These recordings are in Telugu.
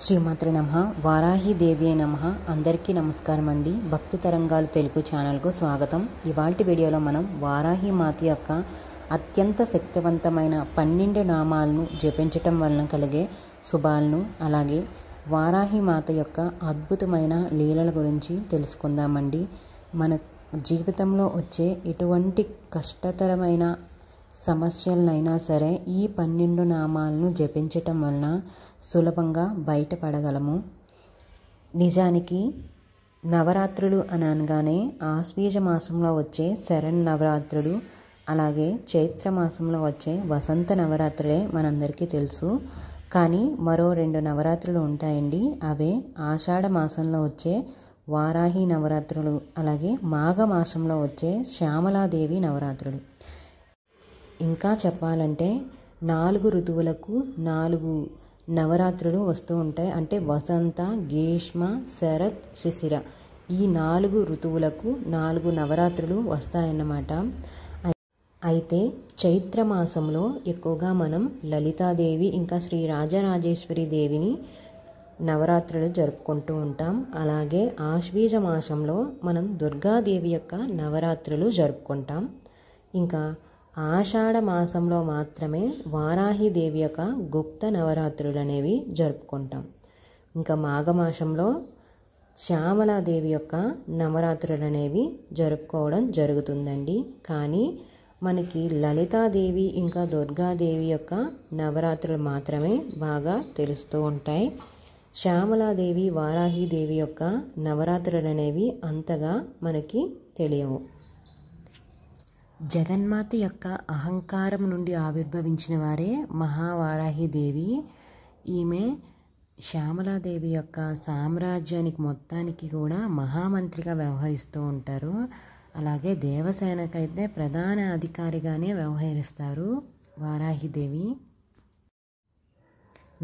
శ్రీమాత్రే నమః. వారాహీదేవి నమః. అందరికీ నమస్కారం అండి. భక్తి తరంగాలు తెలుగు ఛానల్కు స్వాగతం. ఇవాల్టి వీడియోలో మనం వారాహి మాత యొక్క అత్యంత శక్తివంతమైన 12 నామాలను జపించటం వలన కలిగే శుభాలను, అలాగే వారాహి మాత యొక్క అద్భుతమైన లీలల గురించి తెలుసుకుందామండి. మన జీవితంలో వచ్చే ఎటువంటి కష్టతరమైన సమస్యలనైనా సరే ఈ 12 నామాలను జపించటం వలన సులభంగా బయటపడగలము. నిజానికి నవరాత్రులు అనగానే ఆశ్వీజ మాసంలో వచ్చే శరన్నవరాత్రులు, అలాగే చైత్ర మాసంలో వచ్చే వసంత నవరాత్రులే మనందరికీ తెలుసు. కానీ మరో 2 నవరాత్రులు ఉంటాయండి. అవే ఆషాఢ మాసంలో వచ్చే వారాహి నవరాత్రులు, అలాగే మాఘ మాసంలో వచ్చే శ్యామలాదేవి నవరాత్రులు. ఇంకా చెప్పాలంటే 4 ఋతువులకు 4 నవరాత్రులు వస్తూ ఉంటాయి. అంటే వసంత, గ్రీష్మ, శరత్, శిశిర, ఈ 4 ఋతువులకు 4 నవరాత్రులు వస్తాయన్నమాట. అయితే చైత్ర మాసంలో ఎక్కువగా మనం లలితాదేవి ఇంకా శ్రీ రాజరాజేశ్వరి దేవిని నవరాత్రులు జరుపుకుంటూ ఉంటాం. అలాగే ఆశ్వీజ మాసంలో మనం దుర్గాదేవి యొక్క నవరాత్రులు జరుపుకుంటాం. ఇంకా ఆషాఢ మాసంలో మాత్రమే వారాహిదేవి యొక్క గుప్త నవరాత్రులు అనేవి జరుపుకుంటాం. ఇంకా మాఘమాసంలో శ్యామలాదేవి యొక్క నవరాత్రులు అనేవి జరుపుకోవడం జరుగుతుందండి. కానీ మనకి లలితాదేవి ఇంకా దుర్గాదేవి యొక్క నవరాత్రులు మాత్రమే బాగా తెలుస్తూ ఉంటాయి. శ్యామలాదేవి, వారాహిదేవి యొక్క నవరాత్రులు అనేవి అంతగా మనకి తెలియవు. జగన్మాత యొక్క అహంకారం నుండి ఆవిర్భవించిన వారే మహావారాహిదేవి. ఈమె శ్యామలాదేవి యొక్క సామ్రాజ్యానికి మొత్తానికి కూడా మహామంత్రిగా వ్యవహరిస్తూ ఉంటారు. అలాగే దేవసేనకైతే ప్రధాన అధికారిగానే వ్యవహరిస్తారు వారాహిదేవి.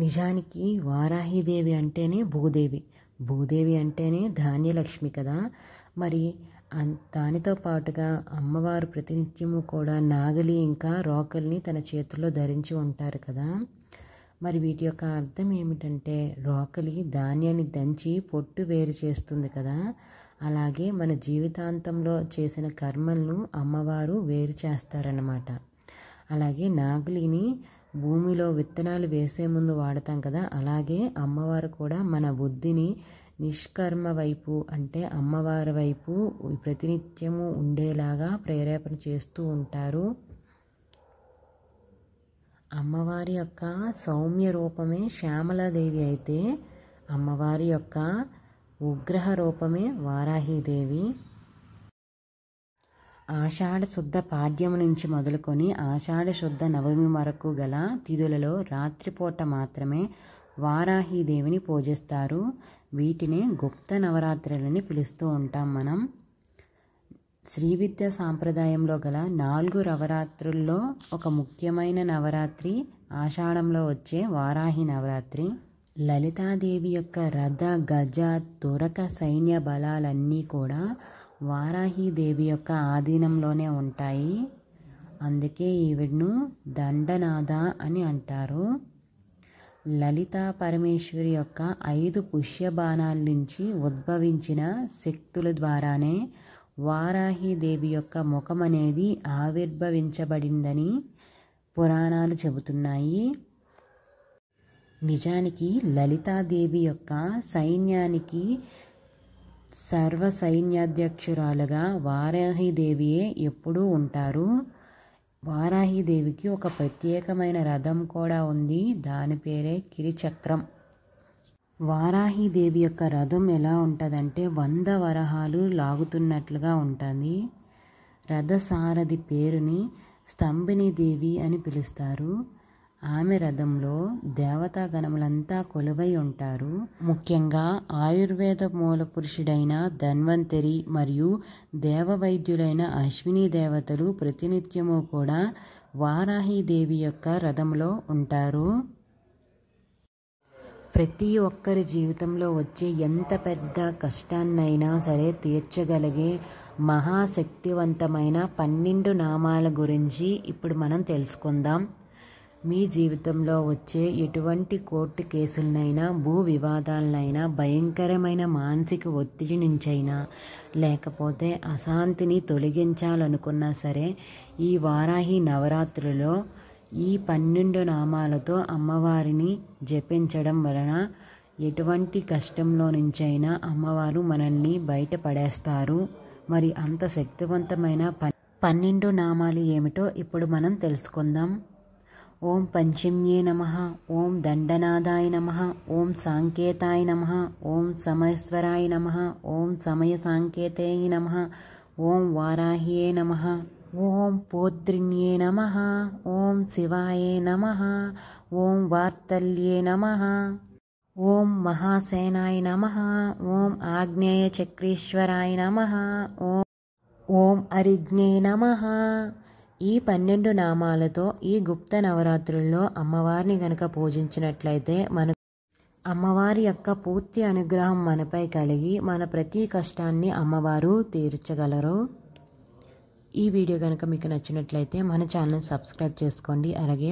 నిజానికి వారాహిదేవి అంటేనే భూదేవి, భూదేవి అంటేనే ధాన్యలక్ష్మి కదా. మరి దానితో పాటుగా అమ్మవారు ప్రతినిత్యము కూడా నాగలి ఇంకా రోకల్ని తన చేతుల్లో ధరించి ఉంటారు కదా. మరి వీటి యొక్క అర్థం ఏమిటంటే రోకలి ధాన్యాన్ని దంచి పొట్టు వేరు చేస్తుంది కదా. అలాగే మన జీవితాంతంలో చేసిన కర్మలను అమ్మవారు వేరు చేస్తారన్నమాట. అలాగే నాగలిని భూమిలో విత్తనాలు వేసే ముందు వాడతాం కదా. అలాగే అమ్మవారు కూడా మన బుద్ధిని నిష్కర్మ వైపు, అంటే అమ్మవారి వైపు ప్రతినిత్యము ఉండేలాగా ప్రేరేపణ చేస్తూ ఉంటారు. అమ్మవారి యొక్క సౌమ్య రూపమే శ్యామలాదేవి అయితే అమ్మవారి యొక్క ఉగ్రహ రూపమే వారాహిదేవి. ఆషాఢ శుద్ధ పాడ్యం నుంచి మొదలుకొని ఆషాఢ శుద్ధ నవమి వరకు గల తిథులలో రాత్రిపూట మాత్రమే వారాహిదేవిని పూజిస్తారు. వీటినే గుప్త నవరాత్రులని పిలుస్తూ ఉంటాం మనం. శ్రీ విద్యా సాంప్రదాయంలో గల 4 నవరాత్రుల్లో ఒక ముఖ్యమైన నవరాత్రి ఆషాఢంలో వచ్చే వారాహి నవరాత్రి. లలితాదేవి యొక్క రథ, గజ, తురక సైన్య బలాలన్నీ కూడా వారాహిదేవి యొక్క ఆధీనంలోనే ఉంటాయి. అందుకే ఈవిడను దండనాథ అని అంటారు. లలితా పరమేశ్వరి యొక్క 5 పుష్యబాణాల నుంచి ఉద్భవించిన శక్తుల ద్వారానే వారాహిదేవి యొక్క ముఖం అనేది ఆవిర్భవించబడిందని పురాణాలు చెబుతున్నాయి. నిజానికి లలితాదేవి యొక్క సైన్యానికి సర్వసైన్యాధ్యక్షురాలుగా వారాహిదేవియే ఎప్పుడూ ఉంటారు. వారాహిదేవికి ఒక ప్రత్యేకమైన రథం కూడా ఉంది. దాని పేరే కిరిచక్రం. వారాహిదేవి యొక్క రథం ఎలా ఉంటుందంటే 100 వరహాలు లాగుతున్నట్లుగా ఉంటుంది. రథసారథి పేరుని స్తంభిని దేవి అని పిలుస్తారు. ఆమె రథంలో దేవతా గణములంతా కొలువై ఉంటారు. ముఖ్యంగా ఆయుర్వేద మూల పురుషుడైన ధన్వంతరి మరియు దేవవైద్యులైన అశ్విని దేవతలు ప్రతినిత్యము కూడా వారాహిదేవి యొక్క రథంలో ఉంటారు. ప్రతి ఒక్కరి జీవితంలో వచ్చే ఎంత పెద్ద కష్టాన్నైనా సరే తీర్చగలిగే మహాశక్తివంతమైన 12 నామాల గురించి ఇప్పుడు మనం తెలుసుకుందాం. మీ జీవితంలో వచ్చే ఎటువంటి కోర్టు కేసులనైనా, భూ వివాదాలనైనా, భయంకరమైన మానసిక ఒత్తిడి నుంచైనా, లేకపోతే అశాంతిని తొలగించాలనుకున్నా సరే, ఈ వారాహి నవరాత్రులలో ఈ 12 నామాలతో అమ్మవారిని జపించడం వలన ఎటువంటి కష్టంలో నుంచైనా అమ్మవారు మనల్ని బయటపడేస్తారు. మరి అంత శక్తివంతమైన 12 నామాలు ఏమిటో ఇప్పుడు మనం తెలుసుకుందాం. ఓం పంచమ్యే నమః, ఓం దండనాదాయ నమః, ఓం సాంకేతాయ నమః, ఓం సమయేశ్వరాయ నమః, ఓం సమయ సాంకేతేయ నమః, ఓం వారాహ్యే నమః, ఓం పోత్రిణ్యే నమః, ఓం శివాయే నమః, ఓం వార్తల్యే నమః, ఓం మహాసేనాయ నమః, ఓం ఆగ్నేయ చక్రేశ్వరాయ నమః, ఓం అరిజ్ఞే నమః. ఈ 12 నామాలతో ఈ గుప్త నవరాత్రుల్లో అమ్మవారిని గనక పూజించినట్లయితే అమ్మవారి యొక్క పూర్తి అనుగ్రహం మనపై కలిగి మన ప్రతి కష్టాన్ని అమ్మవారు తీర్చగలరు. ఈ వీడియో కనుక మీకు నచ్చినట్లయితే మన ఛానల్ సబ్స్క్రైబ్ చేసుకోండి. అలాగే